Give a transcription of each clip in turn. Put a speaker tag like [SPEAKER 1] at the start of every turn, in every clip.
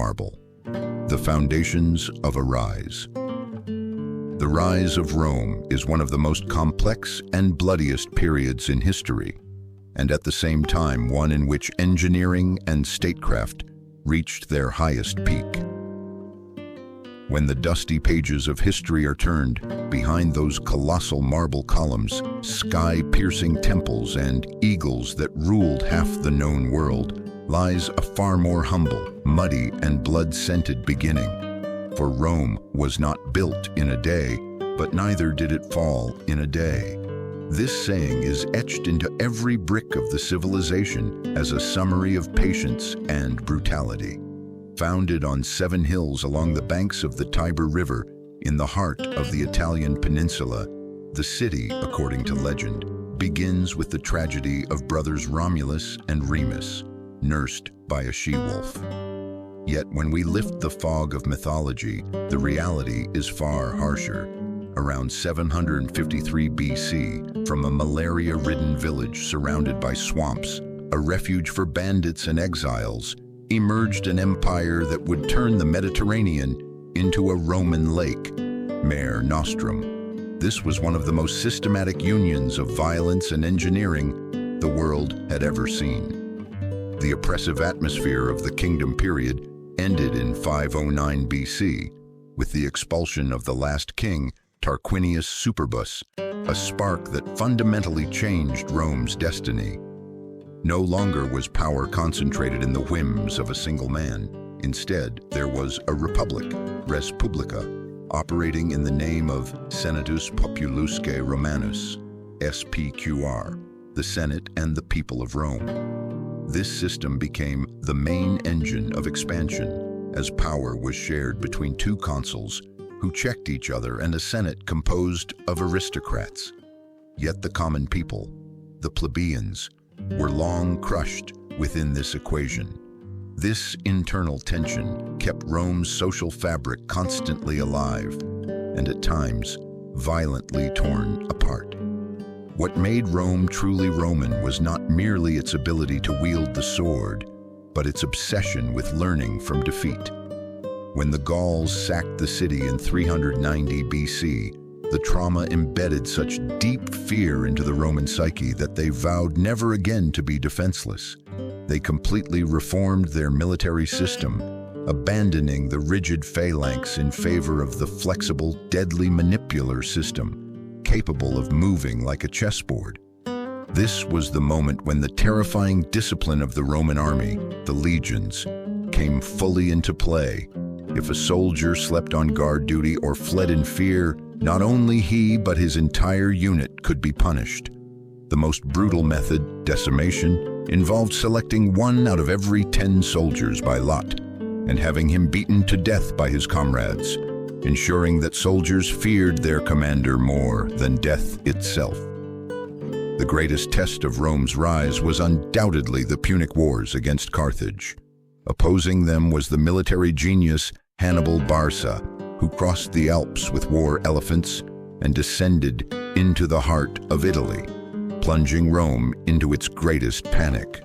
[SPEAKER 1] marble. The foundations of a rise. The rise of Rome is one of the most complex and bloodiest periods in history, and at the same time one in which engineering and statecraft reached their highest peak. When the dusty pages of history are turned, behind those colossal marble columns, sky-piercing temples, and eagles that ruled half the known world, lies a far more humble, muddy, and blood-scented beginning. For Rome was not built in a day, but neither did it fall in a day. This saying is etched into every brick of the civilization as a summary of patience and brutality. Founded on 7 hills along the banks of the Tiber River, in the heart of the Italian peninsula, the city, according to legend, begins with the tragedy of brothers Romulus and Remus, nursed by a she-wolf. Yet when we lift the fog of mythology, the reality is far harsher. Around 753 BC, from a malaria-ridden village surrounded by swamps, a refuge for bandits and exiles, emerged an empire that would turn the Mediterranean into a Roman lake, Mare Nostrum. This was one of the most systematic unions of violence and engineering the world had ever seen. The oppressive atmosphere of the kingdom period ended in 509 BC, with the expulsion of the last king, Tarquinius Superbus, a spark that fundamentally changed Rome's destiny. No longer was power concentrated in the whims of a single man. Instead, there was a republic, res publica, operating in the name of Senatus Populusque Romanus, SPQR, the Senate and the people of Rome. This system became the main engine of expansion, as power was shared between 2 consuls who checked each other and a Senate composed of aristocrats. Yet the common people, the plebeians, were long crushed within this equation. This internal tension kept Rome's social fabric constantly alive, and at times violently torn apart. What made Rome truly Roman was not merely its ability to wield the sword, but its obsession with learning from defeat. When the Gauls sacked the city in 390 BC, the trauma embedded such deep fear into the Roman psyche that they vowed never again to be defenseless. They completely reformed their military system, abandoning the rigid phalanx in favor of the flexible, deadly manipular system, capable of moving like a chessboard. This was the moment when the terrifying discipline of the Roman army, the legions, came fully into play. If a soldier slept on guard duty or fled in fear, not only he but his entire unit could be punished. The most brutal method, decimation, involved selecting 1 out of every 10 soldiers by lot and having him beaten to death by his comrades, ensuring that soldiers feared their commander more than death itself. The greatest test of Rome's rise was undoubtedly the Punic Wars against Carthage. Opposing them was the military genius Hannibal Barca, who crossed the Alps with war elephants and descended into the heart of Italy, plunging Rome into its greatest panic.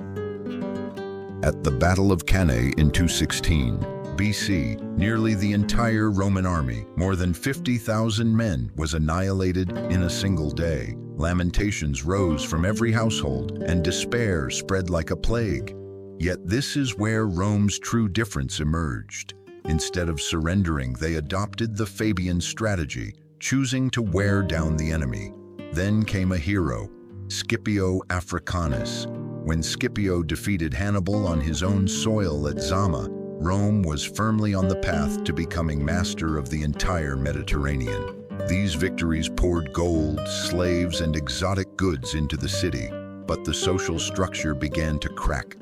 [SPEAKER 1] At the Battle of Cannae in 216 BC, nearly the entire Roman army, more than 50,000 men, was annihilated in a single day. Lamentations rose from every household, and despair spread like a plague. Yet this is where Rome's true difference emerged. Instead of surrendering, they adopted the Fabian strategy, choosing to wear down the enemy. Then came a hero, Scipio Africanus. When Scipio defeated Hannibal on his own soil at Zama, Rome was firmly on the path to becoming master of the entire Mediterranean. These victories poured gold, slaves, and exotic goods into the city, but the social structure began to crack.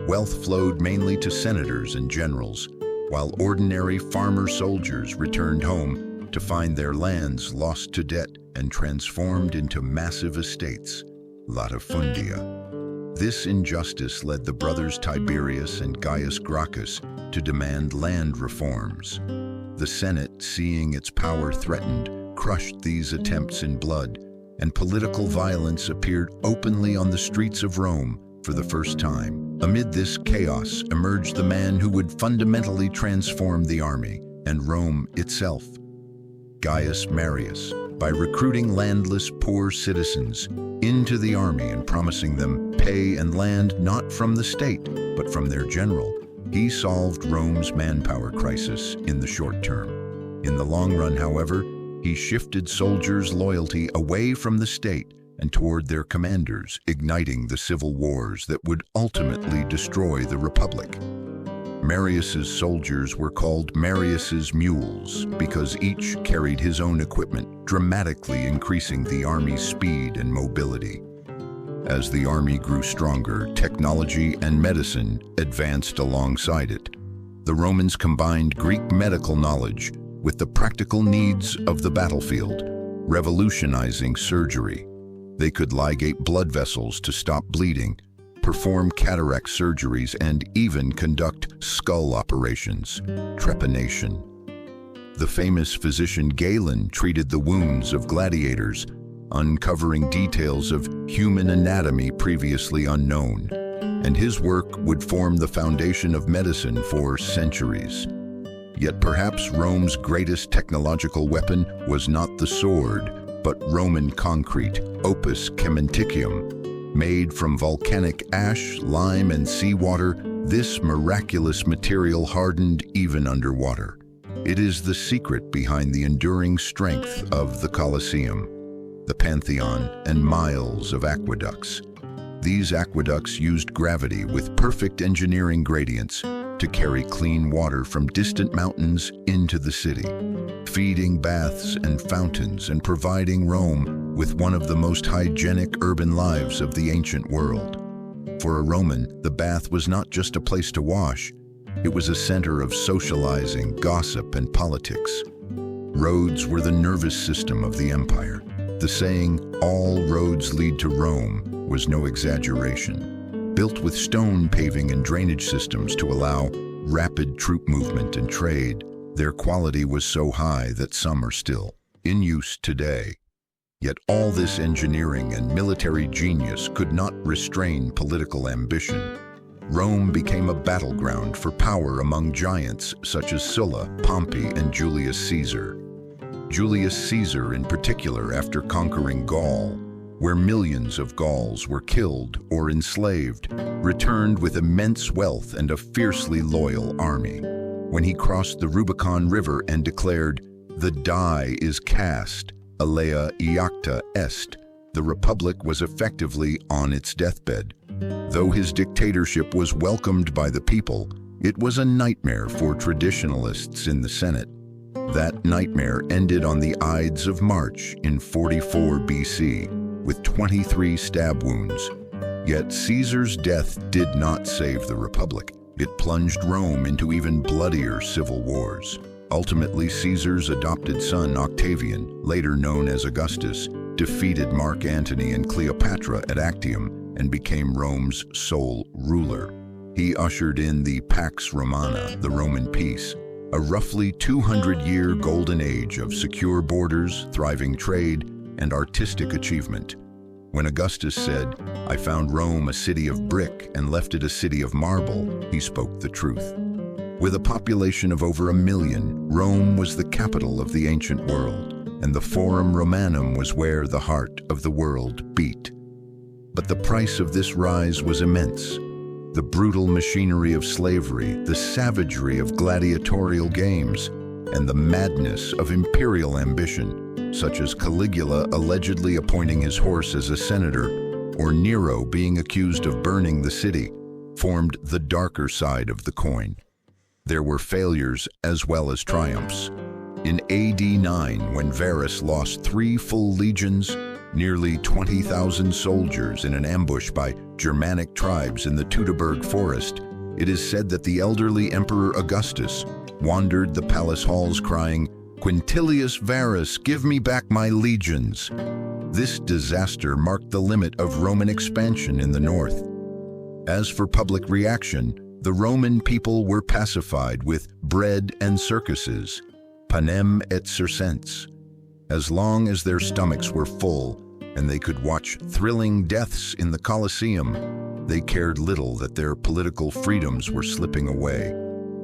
[SPEAKER 1] Wealth flowed mainly to senators and generals, while ordinary farmer soldiers returned home to find their lands lost to debt and transformed into massive estates, latifundia. This injustice led the brothers Tiberius and Gaius Gracchus to demand land reforms. The Senate, seeing its power threatened, crushed these attempts in blood, and political violence appeared openly on the streets of Rome for the first time. Amid this chaos emerged the man who would fundamentally transform the army and Rome itself, Gaius Marius, by recruiting landless poor citizens into the army and promising them pay and land not from the state, but from their general. He solved Rome's manpower crisis in the short term. In the long run, however, he shifted soldiers' loyalty away from the state and toward their commanders, igniting the civil wars that would ultimately destroy the Republic. Marius's soldiers were called Marius's mules because each carried his own equipment, dramatically increasing the army's speed and mobility. As the army grew stronger, technology and medicine advanced alongside it. The Romans combined Greek medical knowledge with the practical needs of the battlefield, revolutionizing surgery. They could ligate blood vessels to stop bleeding, perform cataract surgeries, and even conduct skull operations, trepanation. The famous physician Galen treated the wounds of gladiators, uncovering details of human anatomy previously unknown, and his work would form the foundation of medicine for centuries. Yet perhaps Rome's greatest technological weapon was not the sword, but Roman concrete, opus cementicium. Made from volcanic ash, lime, and seawater, this miraculous material hardened even underwater. It is the secret behind the enduring strength of the Colosseum, the Pantheon, and miles of aqueducts. These aqueducts used gravity with perfect engineering gradients to carry clean water from distant mountains into the city, feeding baths and fountains and providing Rome with one of the most hygienic urban lives of the ancient world. For a Roman, the bath was not just a place to wash, it was a center of socializing, gossip, and politics. Roads were the nervous system of the empire. The saying, "all roads lead to Rome," was no exaggeration. Built with stone paving and drainage systems to allow rapid troop movement and trade, their quality was so high that some are still in use today. Yet all this engineering and military genius could not restrain political ambition. Rome became a battleground for power among giants such as Sulla, Pompey, and Julius Caesar. Julius Caesar, in particular, after conquering Gaul, where millions of Gauls were killed or enslaved, returned with immense wealth and a fiercely loyal army. When he crossed the Rubicon River and declared, "The die is cast, alea iacta est," the Republic was effectively on its deathbed. Though his dictatorship was welcomed by the people, it was a nightmare for traditionalists in the Senate. That nightmare ended on the Ides of March in 44 BC, with 23 stab wounds. Yet Caesar's death did not save the Republic. It plunged Rome into even bloodier civil wars. Ultimately, Caesar's adopted son, Octavian, later known as Augustus, defeated Mark Antony and Cleopatra at Actium and became Rome's sole ruler. He ushered in the Pax Romana, the Roman peace, a roughly 200-year golden age of secure borders, thriving trade, and artistic achievement. When Augustus said, "I found Rome a city of brick and left it a city of marble," he spoke the truth. With a population of over 1 million, Rome was the capital of the ancient world, and the Forum Romanum was where the heart of the world beat. But the price of this rise was immense. The brutal machinery of slavery, the savagery of gladiatorial games, and the madness of imperial ambition, such as Caligula allegedly appointing his horse as a senator, or Nero being accused of burning the city, formed the darker side of the coin. There were failures as well as triumphs. In AD 9, when Varus lost 3 full legions, nearly 20,000 soldiers in an ambush by Germanic tribes in the Teutoburg forest, it is said that the elderly Emperor Augustus wandered the palace halls crying, "Quintilius Varus, give me back my legions." This disaster marked the limit of Roman expansion in the north. As for public reaction, the Roman people were pacified with bread and circuses, panem et circenses. As long as their stomachs were full, and they could watch thrilling deaths in the Colosseum. They cared little that their political freedoms were slipping away.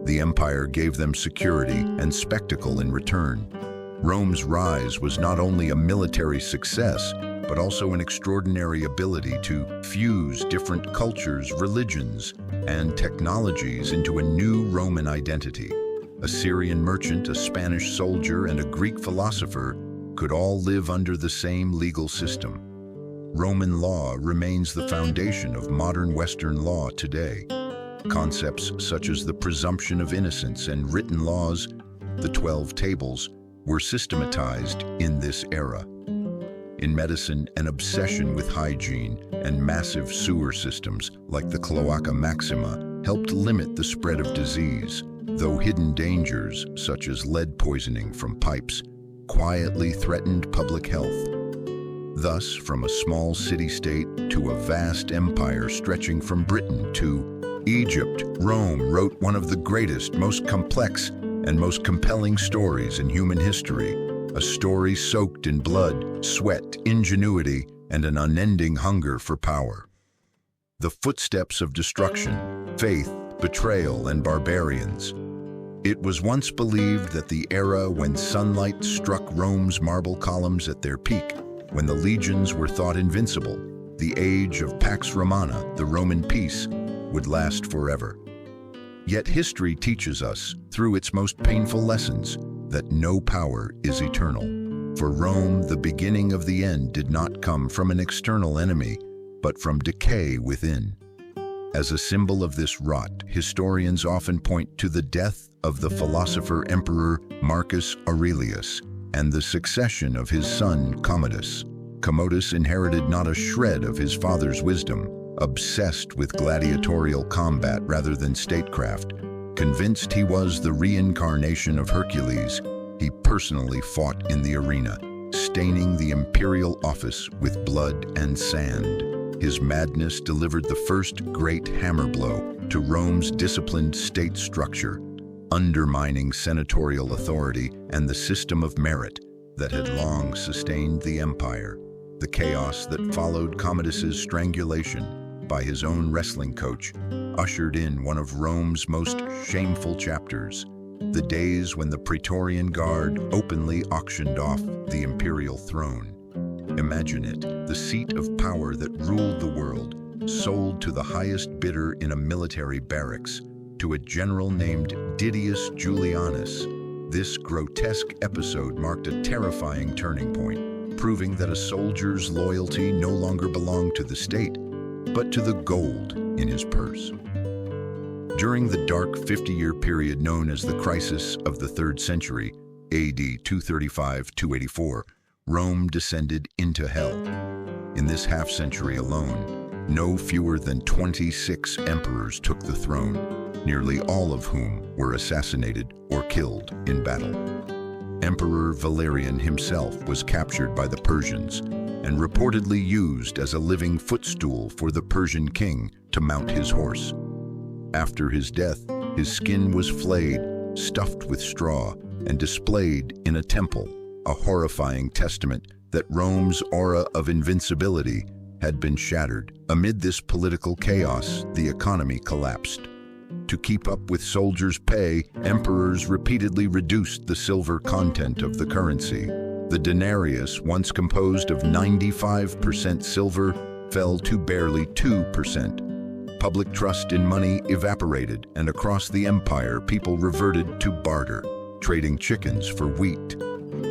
[SPEAKER 1] The empire gave them security and spectacle in return. Rome's rise was not only a military success, but also an extraordinary ability to fuse different cultures, religions, and technologies into a new Roman identity. A Syrian merchant, a Spanish soldier, and a Greek philosopher could all live under the same legal system. Roman law remains the foundation of modern Western law today. Concepts such as the presumption of innocence and written laws, the 12 tables, were systematized in this era. In medicine, an obsession with hygiene and massive sewer systems like the Cloaca Maxima helped limit the spread of disease, though hidden dangers such as lead poisoning from pipes quietly threatened public health. Thus, from a small city-state to a vast empire stretching from Britain to Egypt, Rome wrote one of the greatest, most complex, and most compelling stories in human history, a story soaked in blood, sweat, ingenuity, and an unending hunger for power. The footsteps of destruction, faith, betrayal, and barbarians. It was once believed that the era when sunlight struck Rome's marble columns at their peak, when the legions were thought invincible, the age of Pax Romana, the Roman peace, would last forever. Yet history teaches us, through its most painful lessons, that no power is eternal. For Rome, the beginning of the end did not come from an external enemy, but from decay within. As a symbol of this rot, historians often point to the death of the philosopher-emperor Marcus Aurelius and the succession of his son Commodus. Commodus inherited not a shred of his father's wisdom, obsessed with gladiatorial combat rather than statecraft. Convinced he was the reincarnation of Hercules, he personally fought in the arena, staining the imperial office with blood and sand. His madness delivered the first great hammer blow to Rome's disciplined state structure, undermining senatorial authority and the system of merit that had long sustained the empire. The chaos that followed Commodus's strangulation by his own wrestling coach ushered in one of Rome's most shameful chapters, the days when the Praetorian Guard openly auctioned off the imperial throne. Imagine it, the seat of power that ruled the world, sold to the highest bidder in a military barracks, to a general named Didius Julianus. This grotesque episode marked a terrifying turning point, proving that a soldier's loyalty no longer belonged to the state, but to the gold in his purse. During the dark 50-year period known as the Crisis of the 3rd Century, AD 235-284, Rome descended into hell. In this half-century alone, no fewer than 26 emperors took the throne, nearly all of whom were assassinated or killed in battle. Emperor Valerian himself was captured by the Persians and reportedly used as a living footstool for the Persian king to mount his horse. After his death, his skin was flayed, stuffed with straw, and displayed in a temple, a horrifying testament that Rome's aura of invincibility had been shattered. Amid this political chaos, the economy collapsed. To keep up with soldiers' pay, emperors repeatedly reduced the silver content of the currency. The denarius, once composed of 95% silver, fell to barely 2%. Public trust in money evaporated, and across the empire, people reverted to barter, trading chickens for wheat.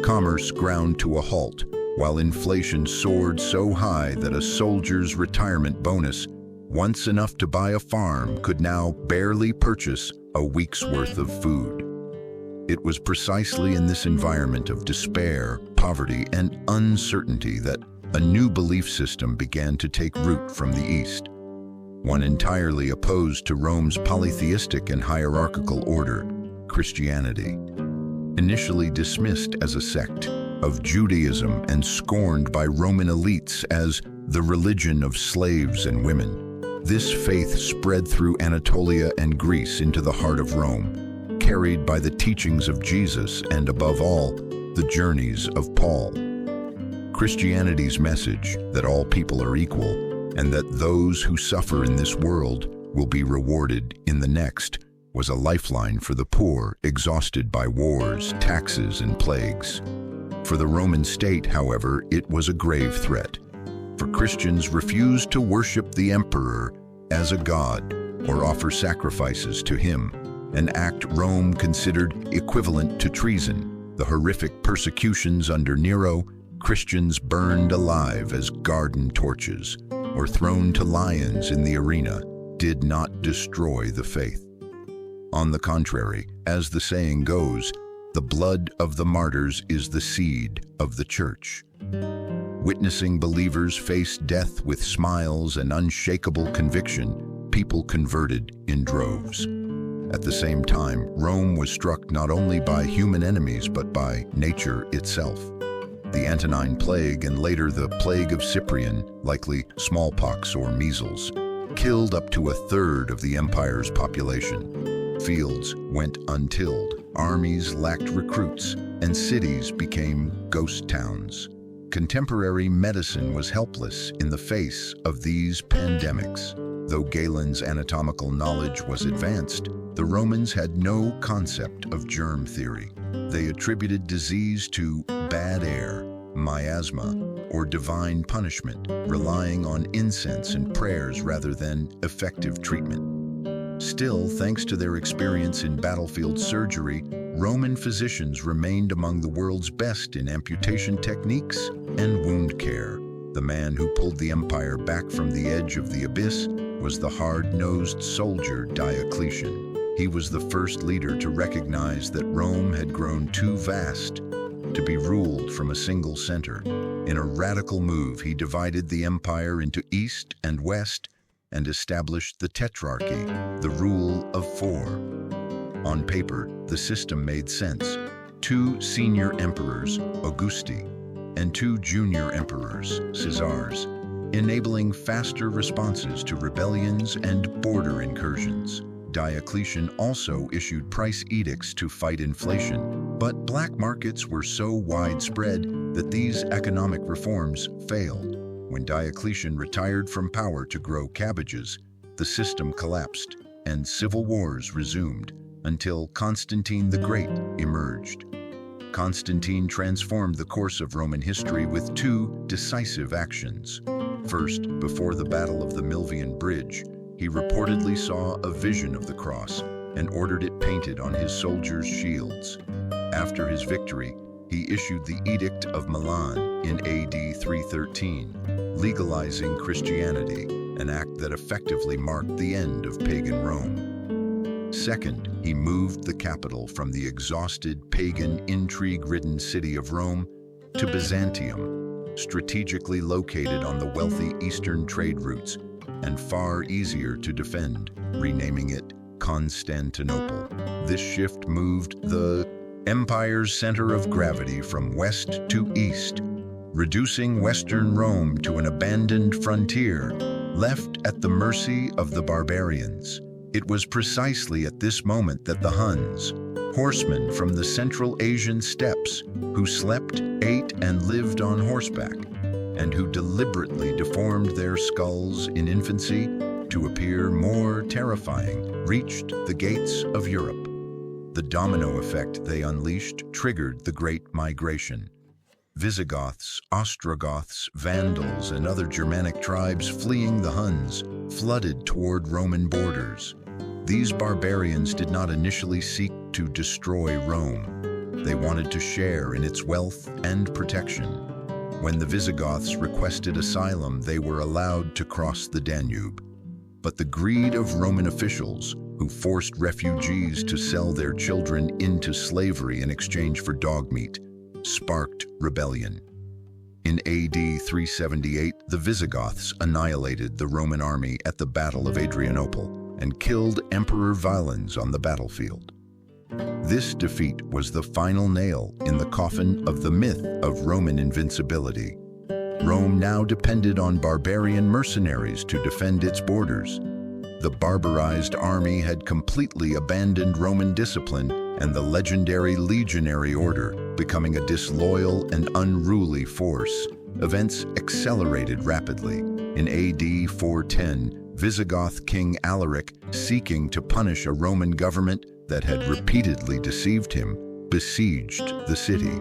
[SPEAKER 1] Commerce ground to a halt, while inflation soared so high that a soldier's retirement bonus, once enough to buy a farm, could now barely purchase a week's worth of food. It was precisely in this environment of despair, poverty, and uncertainty that a new belief system began to take root from the East, one entirely opposed to Rome's polytheistic and hierarchical order, Christianity. Initially dismissed as a sect of Judaism and scorned by Roman elites as the religion of slaves and women, this faith spread through Anatolia and Greece into the heart of Rome, carried by the teachings of Jesus and, above all, the journeys of Paul. Christianity's message that all people are equal and that those who suffer in this world will be rewarded in the next was a lifeline for the poor, exhausted by wars, taxes, and plagues. For the Roman state, however, it was a grave threat. For Christians refused to worship the emperor as a god or offer sacrifices to him, an act Rome considered equivalent to treason. The horrific persecutions under Nero, Christians burned alive as garden torches or thrown to lions in the arena, did not destroy the faith. On the contrary, as the saying goes, the blood of the martyrs is the seed of the church. Witnessing believers face death with smiles and unshakable conviction, people converted in droves. At the same time, Rome was struck not only by human enemies but by nature itself. The Antonine Plague and later the Plague of Cyprian, likely smallpox or measles, killed up to a third of the empire's population. Fields went untilled, armies lacked recruits, and cities became ghost towns. Contemporary medicine was helpless in the face of these pandemics. Though Galen's anatomical knowledge was advanced, the Romans had no concept of germ theory. They attributed disease to bad air, miasma, or divine punishment, relying on incense and prayers rather than effective treatment. Still, thanks to their experience in battlefield surgery, Roman physicians remained among the world's best in amputation techniques and wound care. The man who pulled the empire back from the edge of the abyss was the hard-nosed soldier Diocletian. He was the first leader to recognize that Rome had grown too vast to be ruled from a single center. In a radical move, he divided the empire into east and west and established the tetrarchy, the rule of four. On paper, the system made sense. 2 senior emperors, Augusti, and 2 junior emperors, Caesars, enabling faster responses to rebellions and border incursions. Diocletian also issued price edicts to fight inflation, but black markets were so widespread that these economic reforms failed. When Diocletian retired from power to grow cabbages, the system collapsed and civil wars resumed until Constantine the Great emerged. Constantine transformed the course of Roman history with 2 decisive actions. First, before the Battle of the Milvian Bridge, he reportedly saw a vision of the cross and ordered it painted on his soldiers' shields. After his victory, he issued the Edict of Milan in AD 313, legalizing Christianity, an act that effectively marked the end of pagan Rome. Second, he moved the capital from the exhausted, pagan, intrigue-ridden city of Rome to Byzantium, strategically located on the wealthy eastern trade routes and far easier to defend, renaming it Constantinople. This shift moved the empire's center of gravity from west to east, reducing Western Rome to an abandoned frontier, left at the mercy of the barbarians. It was precisely at this moment that the Huns, horsemen from the Central Asian steppes, who slept, ate, and lived on horseback, and who deliberately deformed their skulls in infancy to appear more terrifying, reached the gates of Europe. The domino effect they unleashed triggered the Great Migration. Visigoths, Ostrogoths, Vandals, and other Germanic tribes fleeing the Huns flooded toward Roman borders. These barbarians did not initially seek to destroy Rome. They wanted to share in its wealth and protection. When the Visigoths requested asylum, they were allowed to cross the Danube. But the greed of Roman officials, who forced refugees to sell their children into slavery in exchange for dog meat, sparked rebellion. In AD 378, the Visigoths annihilated the Roman army at the Battle of Adrianople and killed Emperor Valens on the battlefield. This defeat was the final nail in the coffin of the myth of Roman invincibility. Rome now depended on barbarian mercenaries to defend its borders. The barbarized army had completely abandoned Roman discipline and the legendary legionary order, becoming a disloyal and unruly force. events accelerated rapidly. In AD 410, Visigoth King Alaric, seeking to punish a Roman government that had repeatedly deceived him, besieged the city.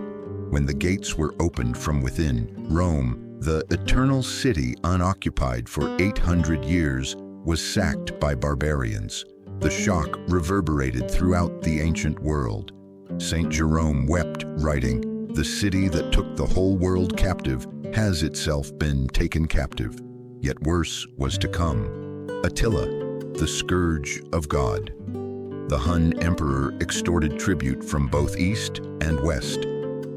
[SPEAKER 1] When the gates were opened from within, Rome, the eternal city unoccupied for 800 years, was sacked by barbarians. The shock reverberated throughout the ancient world. Saint Jerome wept, writing, "The city that took the whole world captive has itself been taken captive." Yet worse was to come. Attila, the scourge of God. The Hun emperor extorted tribute from both east and west,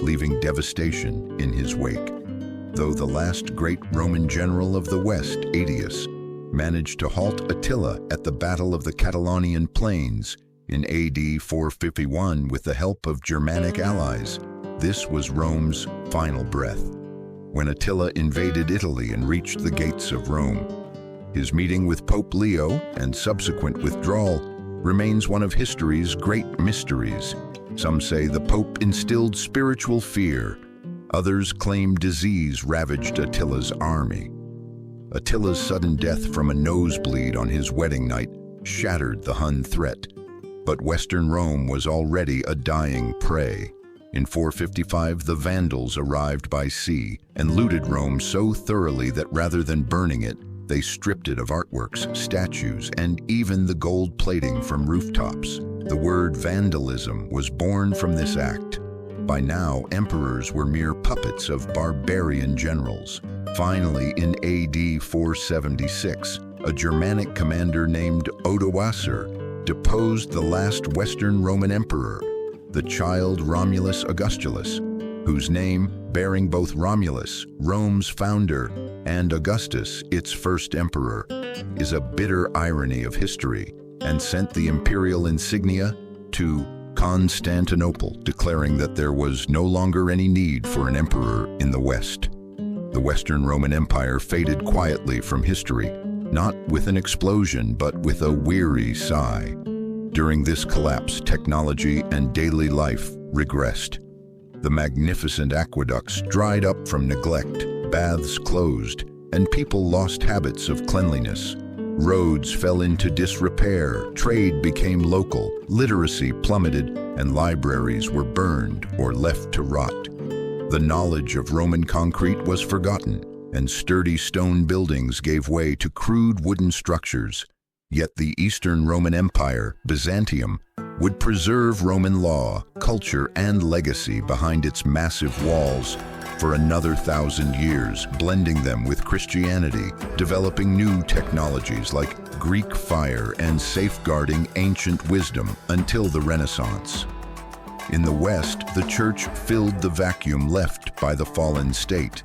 [SPEAKER 1] leaving devastation in his wake. Though the last great Roman general of the West, Aetius, managed to halt Attila at the Battle of the Catalonian Plains in AD 451 with the help of Germanic allies, this was Rome's final breath. When Attila invaded Italy and reached the gates of Rome, his meeting with Pope Leo and subsequent withdrawal remains one of history's great mysteries. Some say the Pope instilled spiritual fear. Others claim disease ravaged Attila's army. Attila's sudden death from a nosebleed on his wedding night shattered the Hun threat. But Western Rome was already a dying prey. In 455, the Vandals arrived by sea and looted Rome so thoroughly that rather than burning it, they stripped it of artworks, statues, and even the gold plating from rooftops. The word vandalism was born from this act. By now, emperors were mere puppets of barbarian generals. Finally, in AD 476, a Germanic commander named Odoacer deposed the last Western Roman emperor, the child Romulus Augustulus, whose name, bearing both Romulus, Rome's founder, and Augustus, its first emperor, is a bitter irony of history, and sent the imperial insignia to Constantinople, declaring that there was no longer any need for an emperor in the West. The Western Roman Empire faded quietly from history, not with an explosion, but with a weary sigh. During this collapse, technology and daily life regressed. The magnificent aqueducts dried up from neglect, baths closed, and people lost habits of cleanliness. Roads fell into disrepair, trade became local, literacy plummeted, and libraries were burned or left to rot. The knowledge of Roman concrete was forgotten, and sturdy stone buildings gave way to crude wooden structures. Yet the Eastern Roman Empire, Byzantium, would preserve Roman law, culture, and legacy behind its massive walls for another 1,000 years, blending them with Christianity, developing new technologies like Greek fire and safeguarding ancient wisdom until the Renaissance. In the West, the Church filled the vacuum left by the fallen state.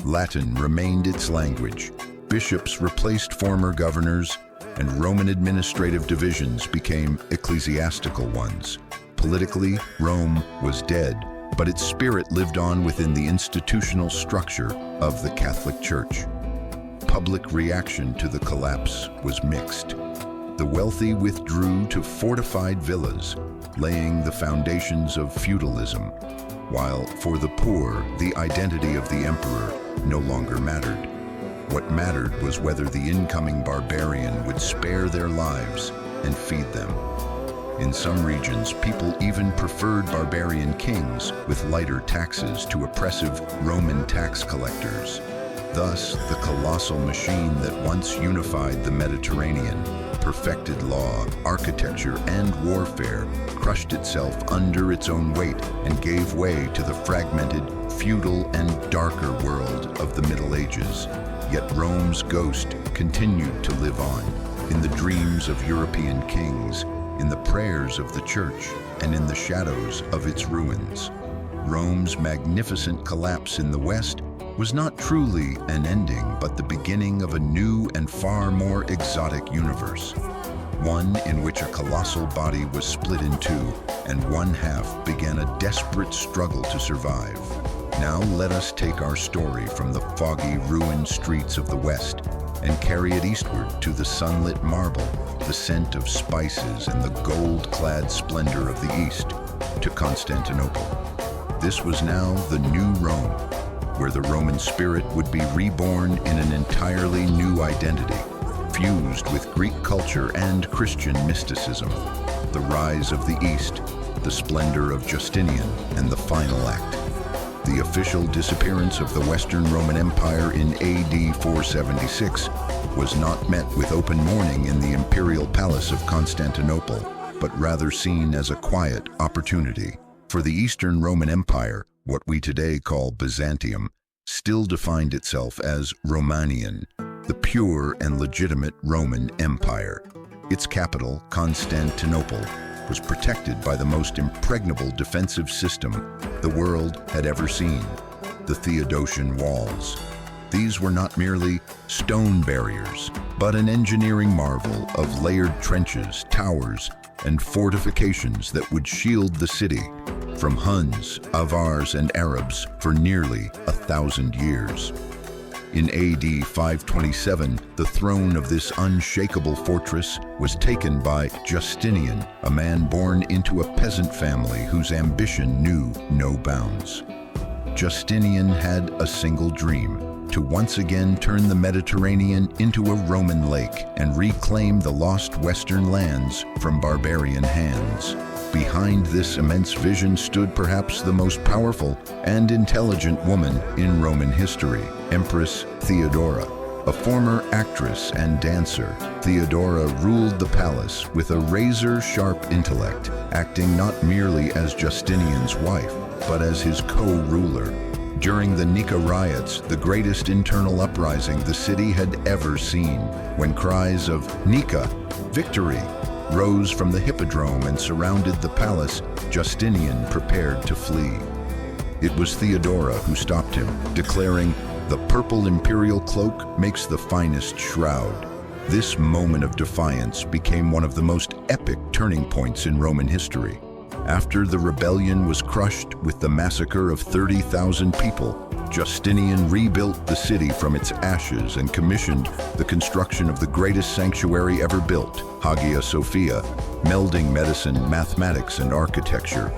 [SPEAKER 1] Latin remained its language. Bishops replaced former governors, and Roman administrative divisions became ecclesiastical ones. Politically, Rome was dead, but its spirit lived on within the institutional structure of the Catholic Church. Public reaction to the collapse was mixed. The wealthy withdrew to fortified villas, laying the foundations of feudalism, while for the poor, the identity of the emperor no longer mattered. What mattered was whether the incoming barbarian would spare their lives and feed them. In some regions, people even preferred barbarian kings with lighter taxes to oppressive Roman tax collectors. Thus, the colossal machine that once unified the Mediterranean, perfected law, architecture, and warfare, crushed itself under its own weight and gave way to the fragmented, feudal, and darker world of the Middle Ages. Yet Rome's ghost continued to live on, in the dreams of European kings, in the prayers of the Church, and in the shadows of its ruins. Rome's magnificent collapse in the West was not truly an ending, but the beginning of a new and far more exotic universe. One in which a colossal body was split in two, and one half began a desperate struggle to survive. Now let us take our story from the foggy, ruined streets of the West and carry it eastward to the sunlit marble, the scent of spices, and the gold-clad splendor of the East, to Constantinople. This was now the new Rome, where the Roman spirit would be reborn in an entirely new identity, fused with Greek culture and Christian mysticism. The rise of the East, the splendor of Justinian, and the final act. The official disappearance of the Western Roman Empire in AD 476 was not met with open mourning in the imperial palace of Constantinople, but rather seen as a quiet opportunity. For the Eastern Roman Empire, what we today call Byzantium, still defined itself as Romanian, the pure and legitimate Roman Empire. Its capital, Constantinople, was protected by the most impregnable defensive system the world had ever seen, the Theodosian walls. These were not merely stone barriers, but an engineering marvel of layered trenches, towers, and fortifications that would shield the city from Huns, Avars, and Arabs for nearly 1,000 years. In AD 527, the throne of this unshakable fortress was taken by Justinian, a man born into a peasant family whose ambition knew no bounds. Justinian had a single dream: to once again turn the Mediterranean into a Roman lake and reclaim the lost western lands from barbarian hands. Behind this immense vision stood perhaps the most powerful and intelligent woman in Roman history, Empress Theodora. A former actress and dancer, Theodora ruled the palace with a razor-sharp intellect, acting not merely as Justinian's wife, but as his co-ruler. During the Nika riots, the greatest internal uprising the city had ever seen, when cries of "Nika, victory!" rose from the hippodrome and surrounded the palace, Justinian prepared to flee. It was Theodora who stopped him, declaring, "The purple imperial cloak makes the finest shroud." This moment of defiance became one of the most epic turning points in Roman history. After the rebellion was crushed with the massacre of 30,000 people, Justinian rebuilt the city from its ashes and commissioned the construction of the greatest sanctuary ever built, Hagia Sophia, melding medicine, mathematics, and architecture.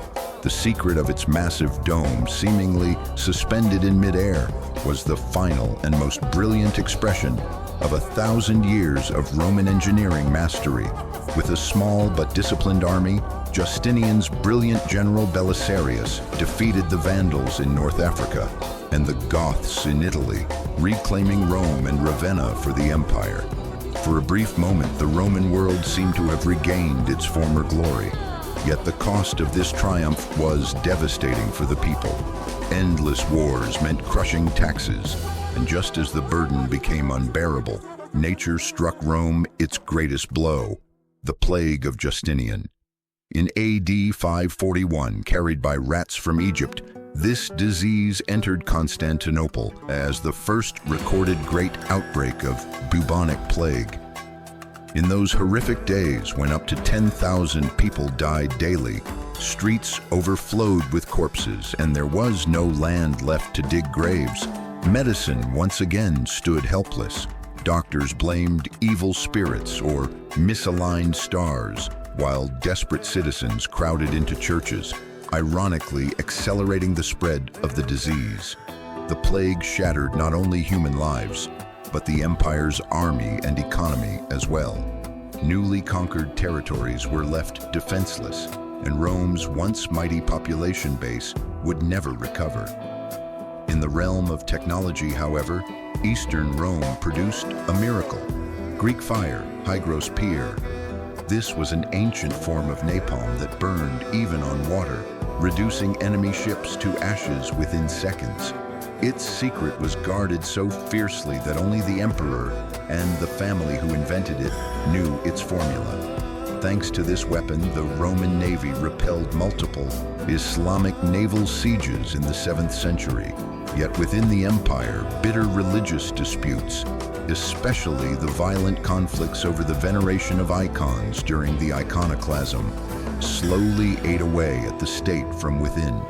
[SPEAKER 1] The secret of its massive dome, seemingly suspended in midair, was the final and most brilliant expression of 1,000 years of Roman engineering mastery. With a small but disciplined army, Justinian's brilliant general Belisarius defeated the Vandals in North Africa and the Goths in Italy, reclaiming Rome and Ravenna for the empire. For a brief moment, the Roman world seemed to have regained its former glory. Yet the cost of this triumph was devastating for the people. Endless wars meant crushing taxes, and just as the burden became unbearable, nature struck Rome its greatest blow, the plague of Justinian. In AD 541, carried by rats from Egypt, this disease entered Constantinople as the first recorded great outbreak of bubonic plague. In those horrific days when up to 10,000 people died daily, streets overflowed with corpses and there was no land left to dig graves, medicine once again stood helpless. Doctors blamed evil spirits or misaligned stars, while desperate citizens crowded into churches, ironically accelerating the spread of the disease. The plague shattered not only human lives, but the empire's army and economy as well. Newly conquered territories were left defenseless, and Rome's once mighty population base would never recover. In the realm of technology, however, Eastern Rome produced a miracle: Greek fire, hygros pyr. This was an ancient form of napalm that burned even on water, reducing enemy ships to ashes within seconds. Its secret was guarded so fiercely that only the emperor and the family who invented it knew its formula. Thanks to this weapon, the Roman navy repelled multiple Islamic naval sieges in the 7th century. Yet within the empire, bitter religious disputes, especially the violent conflicts over the veneration of icons during the iconoclasm, slowly ate away at the state from within.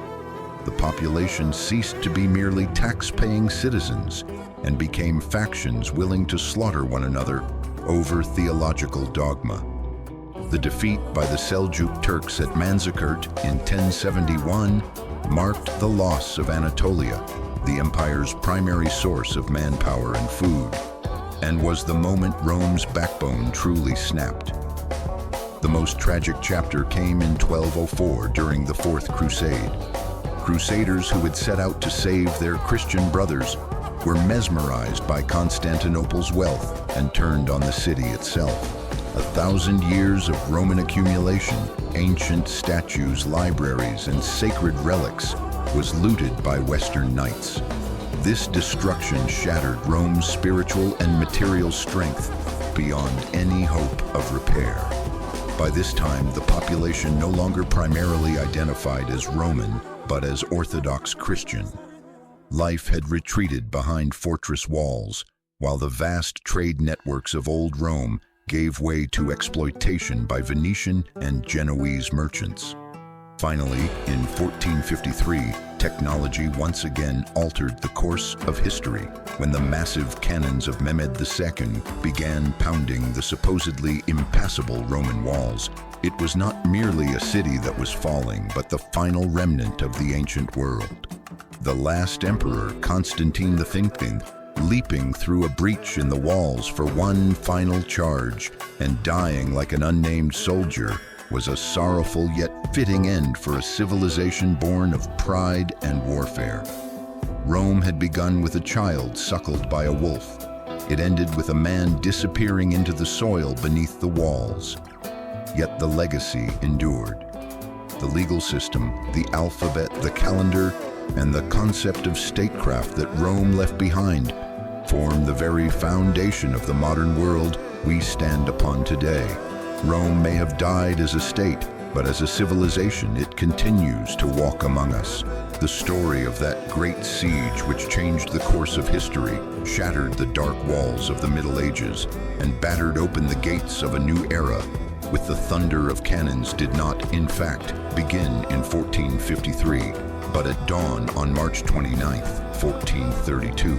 [SPEAKER 1] The population ceased to be merely tax-paying citizens and became factions willing to slaughter one another over theological dogma. The defeat by the Seljuk Turks at Manzikert in 1071 marked the loss of Anatolia, the empire's primary source of manpower and food, and was the moment Rome's backbone truly snapped. The most tragic chapter came in 1204 during the Fourth Crusade. Crusaders who had set out to save their Christian brothers were mesmerized by Constantinople's wealth and turned on the city itself. 1,000 years of Roman accumulation, ancient statues, libraries, and sacred relics was looted by Western knights. This destruction shattered Rome's spiritual and material strength beyond any hope of repair. By this time, the population no longer primarily identified as Roman, but as Orthodox Christian. Life had retreated behind fortress walls, while the vast trade networks of Old Rome gave way to exploitation by Venetian and Genoese merchants. Finally, in 1453, technology once again altered the course of history when the massive cannons of Mehmed II began pounding the supposedly impassable Roman walls. It was not merely a city that was falling, but the final remnant of the ancient world. The last emperor, Constantine V, leaping through a breach in the walls for one final charge and dying like an unnamed soldier, was a sorrowful yet fitting end for a civilization born of pride and warfare. Rome had begun with a child suckled by a wolf. It ended with a man disappearing into the soil beneath the walls. Yet the legacy endured. The legal system, the alphabet, the calendar, and the concept of statecraft that Rome left behind form the very foundation of the modern world we stand upon today. Rome may have died as a state, but as a civilization it continues to walk among us. The story of that great siege which changed the course of history, shattered the dark walls of the Middle Ages, and battered open the gates of a new era with the thunder of cannons did not, in fact, begin in 1453, but at dawn on March 29, 1432,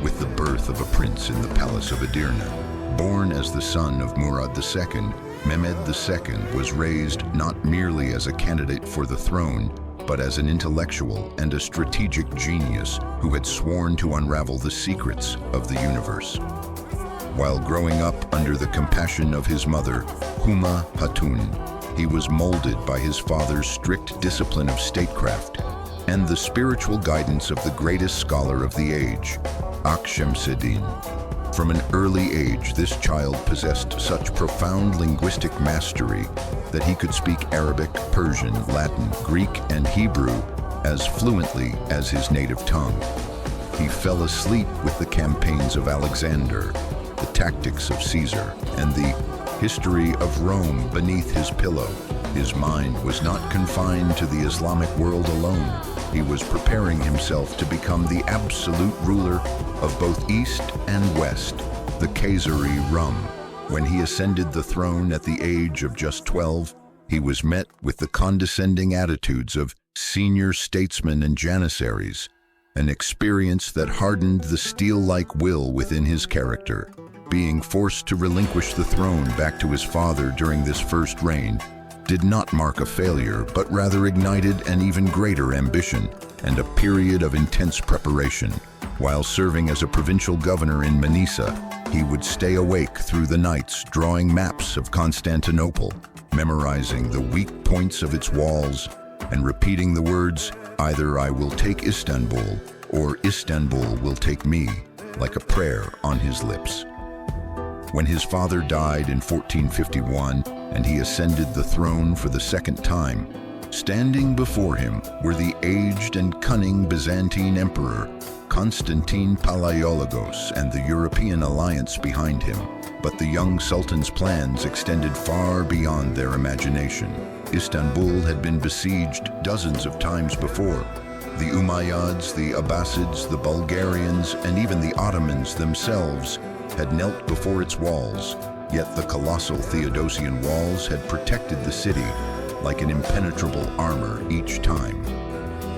[SPEAKER 1] with the birth of a prince in the palace of Edirne. Born as the son of Murad II, Mehmed II was raised not merely as a candidate for the throne, but as an intellectual and a strategic genius who had sworn to unravel the secrets of the universe. While growing up under the compassion of his mother, Huma Hatun, he was molded by his father's strict discipline of statecraft and the spiritual guidance of the greatest scholar of the age, Akhshemseddin. From an early age, this child possessed such profound linguistic mastery that he could speak Arabic, Persian, Latin, Greek, and Hebrew as fluently as his native tongue. He fell asleep with the campaigns of Alexander, the tactics of Caesar, and the history of Rome beneath his pillow. His mind was not confined to the Islamic world alone. He was preparing himself to become the absolute ruler of both East and West, the Kaisari Rum. When he ascended the throne at the age of just 12, he was met with the condescending attitudes of senior statesmen and janissaries, an experience that hardened the steel-like will within his character. Being forced to relinquish the throne back to his father during this first reign did not mark a failure, but rather ignited an even greater ambition and a period of intense preparation. While serving as a provincial governor in Manisa, he would stay awake through the nights drawing maps of Constantinople, memorizing the weak points of its walls, and repeating the words, "Either I will take Istanbul, or Istanbul will take me," like a prayer on his lips. When his father died in 1451 and he ascended the throne for the second time, standing before him were the aged and cunning Byzantine emperor, Constantine Palaiologos, and the European alliance behind him. But the young sultan's plans extended far beyond their imagination. Istanbul had been besieged dozens of times before. The Umayyads, the Abbasids, the Bulgarians, and even the Ottomans themselves had knelt before its walls, yet the colossal Theodosian walls had protected the city like an impenetrable armor each time.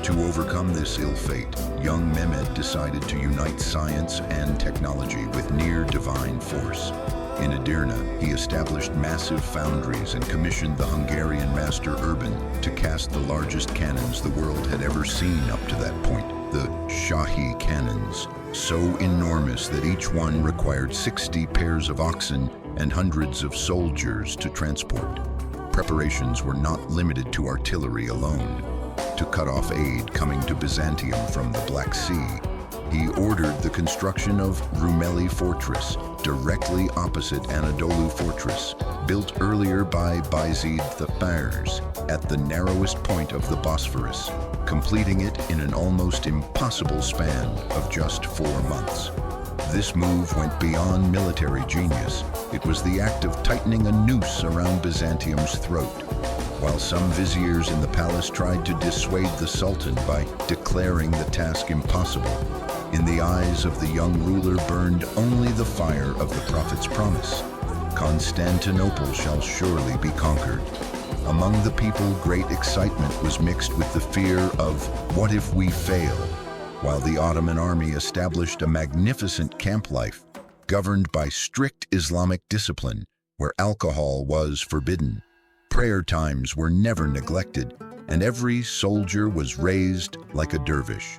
[SPEAKER 1] To overcome this ill fate, young Mehmed decided to unite science and technology with near-divine force. In Edirne, he established massive foundries and commissioned the Hungarian master Urban to cast the largest cannons the world had ever seen up to that point. the Shahi cannons, so enormous that each one required 60 pairs of oxen and hundreds of soldiers to transport. Preparations were not limited to artillery alone. To cut off aid coming to Byzantium from the Black Sea, he ordered the construction of Rumeli Fortress, directly opposite Anadolu Fortress, built earlier by Bayezid I at the narrowest point of the Bosphorus, completing it in an almost impossible span of just 4 months. This move went beyond military genius. It was the act of tightening a noose around Byzantium's throat. While some viziers in the palace tried to dissuade the Sultan by declaring the task impossible, in the eyes of the young ruler burned only the fire of the prophet's promise. Constantinople shall surely be conquered. Among the people, great excitement was mixed with the fear of, what if we fail? While the Ottoman army established a magnificent camp life, governed by strict Islamic discipline, where alcohol was forbidden. Prayer times were never neglected, and every soldier was raised like a dervish.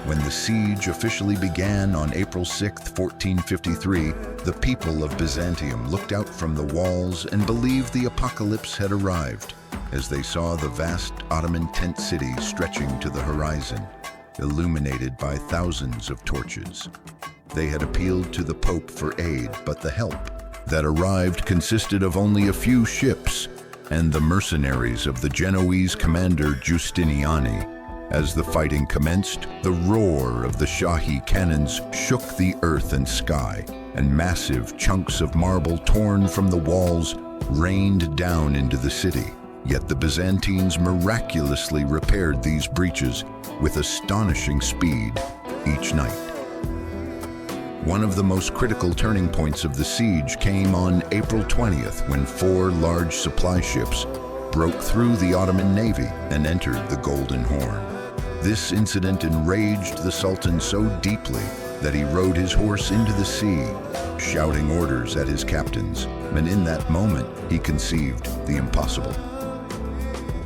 [SPEAKER 1] When the siege officially began on April 6, 1453, the people of Byzantium looked out from the walls and believed the apocalypse had arrived, as they saw the vast Ottoman tent city stretching to the horizon, illuminated by thousands of torches. They had appealed to the Pope for aid, but the help that arrived consisted of only a few ships and the mercenaries of the Genoese commander Giustiniani. As the fighting commenced, the roar of the Shahi cannons shook the earth and sky, and massive chunks of marble torn from the walls rained down into the city. Yet the Byzantines miraculously repaired these breaches with astonishing speed each night. One of the most critical turning points of the siege came on April 20th, when 4 large supply ships broke through the Ottoman navy and entered the Golden Horn. This incident enraged the Sultan so deeply that he rode his horse into the sea, shouting orders at his captains, and in that moment he conceived the impossible.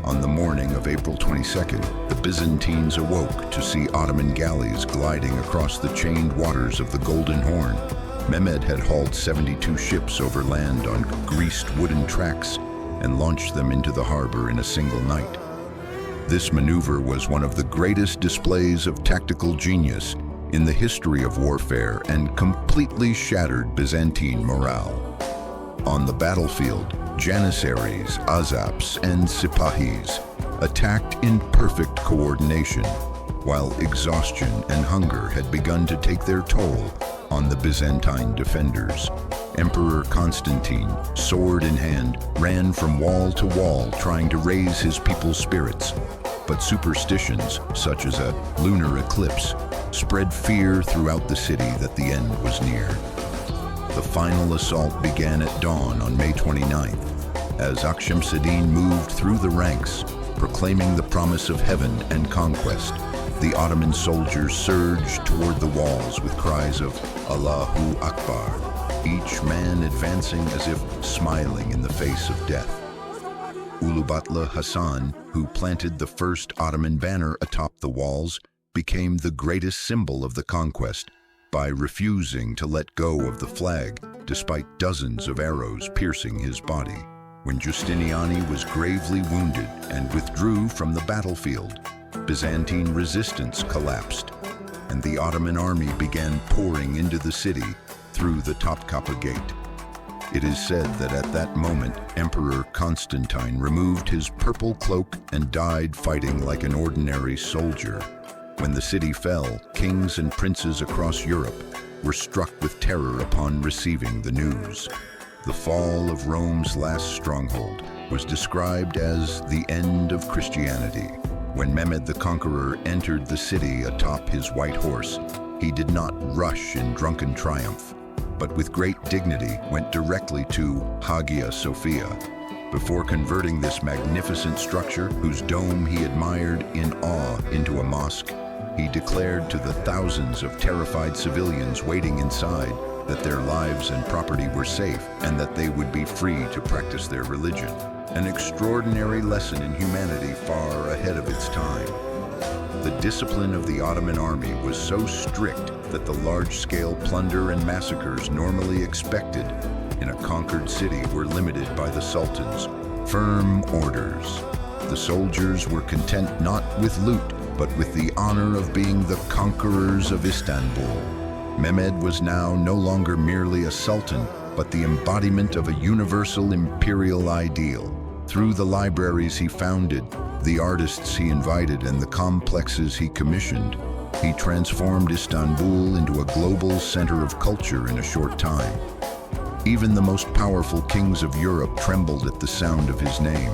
[SPEAKER 1] On the morning of April 22nd, the Byzantines awoke to see Ottoman galleys gliding across the chained waters of the Golden Horn. Mehmed had hauled 72 ships over land on greased wooden tracks and launched them into the harbor in a single night. This maneuver was one of the greatest displays of tactical genius in the history of warfare and completely shattered Byzantine morale. On the battlefield, Janissaries, Azaps, and Sipahis attacked in perfect coordination, while exhaustion and hunger had begun to take their toll on the Byzantine defenders. Emperor Constantine, sword in hand, ran from wall to wall trying to raise his people's spirits. But superstitions, such as a lunar eclipse, spread fear throughout the city that the end was near. The final assault began at dawn on May 29th, as Akshemseddin moved through the ranks, proclaiming the promise of heaven and conquest. The Ottoman soldiers surged toward the walls with cries of Allahu Akbar, each man advancing as if smiling in the face of death. Ulubatla Hassan, who planted the first Ottoman banner atop the walls, became the greatest symbol of the conquest by refusing to let go of the flag despite dozens of arrows piercing his body. When Giustiniani was gravely wounded and withdrew from the battlefield, Byzantine resistance collapsed, and the Ottoman army began pouring into the city through the Topkapı Gate. It is said that at that moment, Emperor Constantine removed his purple cloak and died fighting like an ordinary soldier. When the city fell, kings and princes across Europe were struck with terror upon receiving the news. The fall of Rome's last stronghold was described as the end of Christianity. When Mehmed the Conqueror entered the city atop his white horse, he did not rush in drunken triumph, but with great dignity went directly to Hagia Sophia. Before converting this magnificent structure, whose dome he admired in awe, into a mosque, he declared to the thousands of terrified civilians waiting inside that their lives and property were safe and that they would be free to practice their religion. An extraordinary lesson in humanity far ahead of its time. The discipline of the Ottoman army was so strict that the large-scale plunder and massacres normally expected in a conquered city were limited by the Sultan's firm orders. The soldiers were content not with loot, but with the honor of being the conquerors of Istanbul. Mehmed was now no longer merely a sultan, but the embodiment of a universal imperial ideal. Through the libraries he founded, the artists he invited, and the complexes he commissioned, he transformed Istanbul into a global center of culture in a short time. Even the most powerful kings of Europe trembled at the sound of his name,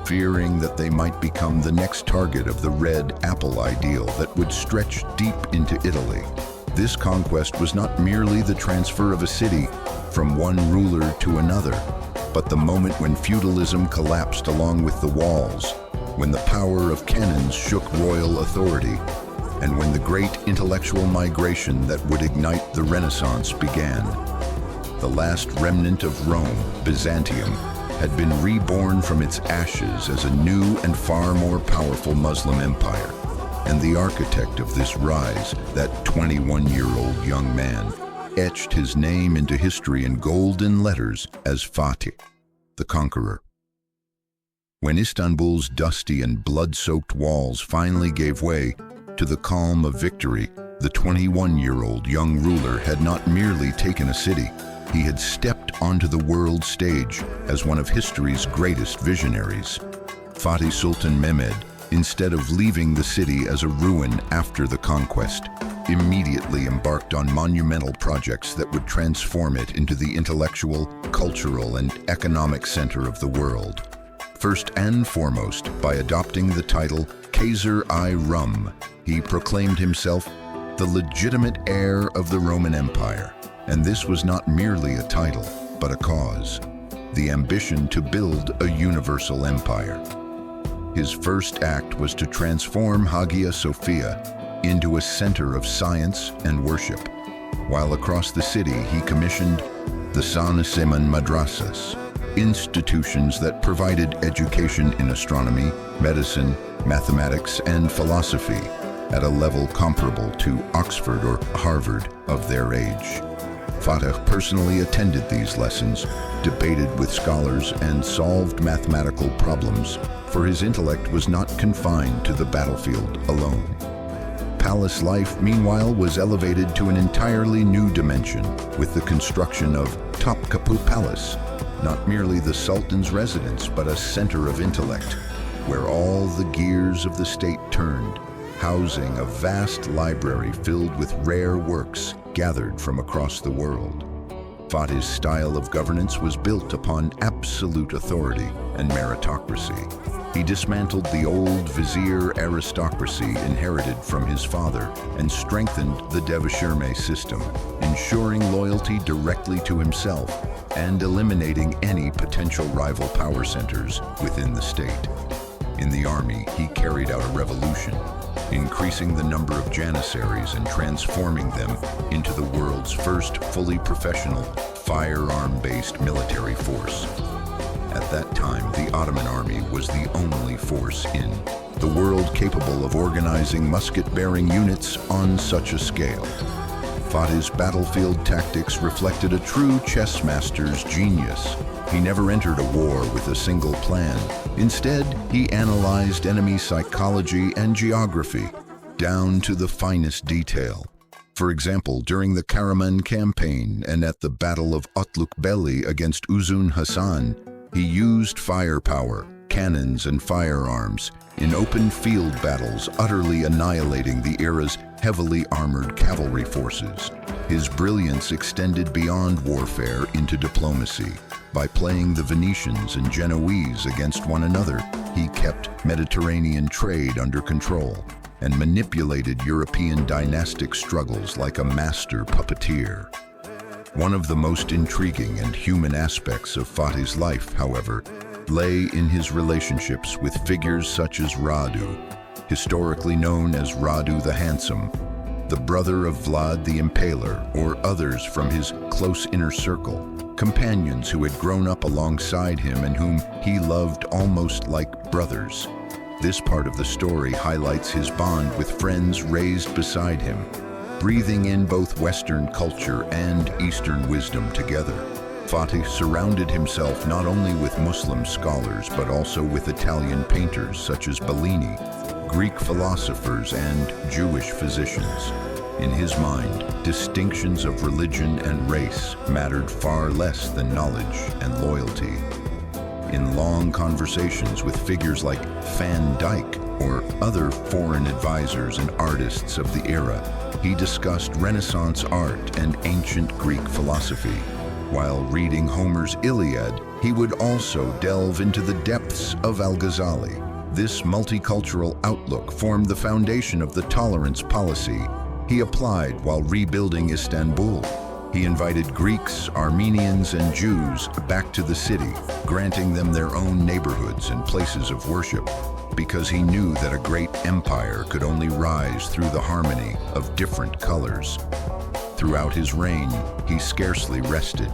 [SPEAKER 1] fearing that they might become the next target of the red apple ideal that would stretch deep into Italy. This conquest was not merely the transfer of a city from one ruler to another, but the moment when feudalism collapsed along with the walls, when the power of cannons shook royal authority, and when the great intellectual migration that would ignite the Renaissance began. The last remnant of Rome, Byzantium, had been reborn from its ashes as a new and far more powerful Muslim empire. And the architect of this rise, that 21-year-old young man, etched his name into history in golden letters as Fatih, the conqueror. When Istanbul's dusty and blood-soaked walls finally gave way to the calm of victory, the 21-year-old young ruler had not merely taken a city, he had stepped onto the world stage as one of history's greatest visionaries. Fatih Sultan Mehmed, instead of leaving the city as a ruin after the conquest, immediately embarked on monumental projects that would transform it into the intellectual, cultural, and economic center of the world. First and foremost, by adopting the title Kaiser-i-Rum, he proclaimed himself the legitimate heir of the Roman Empire. And this was not merely a title, but a cause: the ambition to build a universal empire. His first act was to transform Hagia Sophia into a center of science and worship, while across the city he commissioned the Sana-Siman Madrasas, institutions that provided education in astronomy, medicine, mathematics, and philosophy at a level comparable to Oxford or Harvard of their age. Fatih personally attended these lessons, debated with scholars, and solved mathematical problems, for his intellect was not confined to the battlefield alone. Palace life, meanwhile, was elevated to an entirely new dimension with the construction of Topkapi Palace, not merely the Sultan's residence, but a center of intellect, where all the gears of the state turned, housing a vast library filled with rare works gathered from across the world. Fatih's style of governance was built upon absolute authority and meritocracy. He dismantled the old vizier aristocracy inherited from his father and strengthened the devashirme system, ensuring loyalty directly to himself and eliminating any potential rival power centers within the state. In the army, he carried out a revolution, increasing the number of janissaries and transforming them into the world's first fully professional, firearm-based military force. At that time, the Ottoman army was the only force in the world capable of organizing musket-bearing units on such a scale. Fatih's battlefield tactics reflected a true chess master's genius. He never entered a war with a single plan. Instead, he analyzed enemy psychology and geography, down to the finest detail. For example, during the Karaman campaign and at the Battle of Otlukbeli against Uzun Hasan, he used firepower, cannons, and firearms in open field battles, utterly annihilating the era's heavily armored cavalry forces. His brilliance extended beyond warfare into diplomacy. By playing the Venetians and Genoese against one another, he kept Mediterranean trade under control and manipulated European dynastic struggles like a master puppeteer. One of the most intriguing and human aspects of Fatih's life, however, lay in his relationships with figures such as Radu, historically known as Radu the Handsome, the brother of Vlad the Impaler, or others from his close inner circle, companions who had grown up alongside him and whom he loved almost like brothers. This part of the story highlights his bond with friends raised beside him, breathing in both Western culture and Eastern wisdom together. Fatih surrounded himself not only with Muslim scholars but also with Italian painters such as Bellini, Greek philosophers, and Jewish physicians. In his mind, distinctions of religion and race mattered far less than knowledge and loyalty. In long conversations with figures like Van Dyck or other foreign advisors and artists of the era, he discussed Renaissance art and ancient Greek philosophy. While reading Homer's Iliad, he would also delve into the depths of Al-Ghazali. This multicultural outlook formed the foundation of the tolerance policy he applied while rebuilding Istanbul. He invited Greeks, Armenians, and Jews back to the city, granting them their own neighborhoods and places of worship, because he knew that a great empire could only rise through the harmony of different colors. Throughout his reign, he scarcely rested.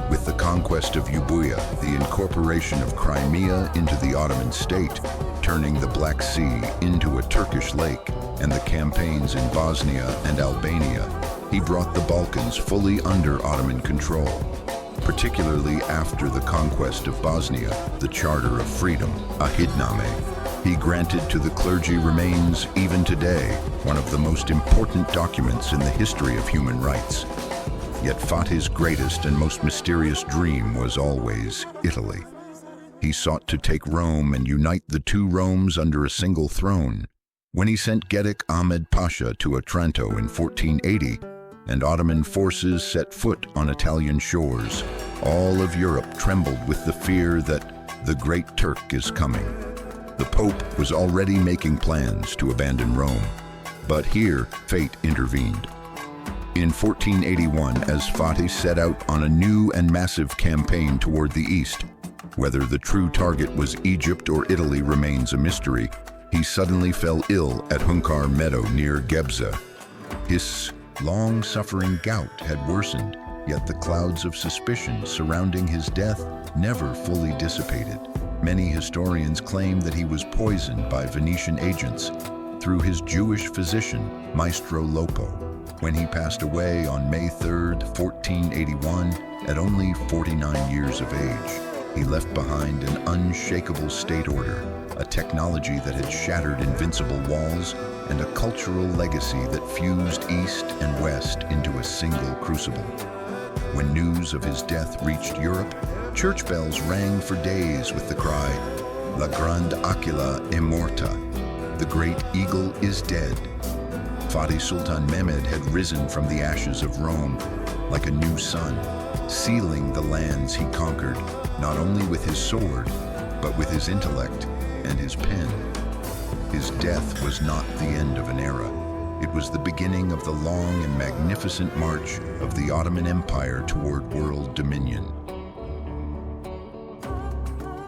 [SPEAKER 1] With the conquest of Euboea, the incorporation of Crimea into the Ottoman state, turning the Black Sea into a Turkish lake, and the campaigns in Bosnia and Albania, he brought the Balkans fully under Ottoman control. Particularly after the conquest of Bosnia, the Charter of Freedom, Ahidname, he granted to the clergy remains, even today, one of the most important documents in the history of human rights. Yet Fatih's greatest and most mysterious dream was always Italy. He sought to take Rome and unite the two Romes under a single throne. When he sent Gedik Ahmed Pasha to Otranto in 1480, and Ottoman forces set foot on Italian shores, all of Europe trembled with the fear that the Great Turk is coming. The Pope was already making plans to abandon Rome, but here fate intervened. In 1481, as Fatih set out on a new and massive campaign toward the east, whether the true target was Egypt or Italy remains a mystery, he suddenly fell ill at Hunkar Meadow near Gebze. His long-suffering gout had worsened, yet the clouds of suspicion surrounding his death never fully dissipated. Many historians claim that he was poisoned by Venetian agents through his Jewish physician, Maestro Lopo. When he passed away on May 3, 1481, at only 49 years of age, he left behind an unshakable state order, a technology that had shattered invincible walls, and a cultural legacy that fused East and West into a single crucible. When news of his death reached Europe, church bells rang for days with the cry, La Grande Aquila è morta, the great eagle is dead. Fatih Sultan Mehmed had risen from the ashes of Rome like a new sun, sealing the lands he conquered, not only with his sword, but with his intellect and his pen. His death was not the end of an era. It was the beginning of the long and magnificent march of the Ottoman Empire toward world dominion.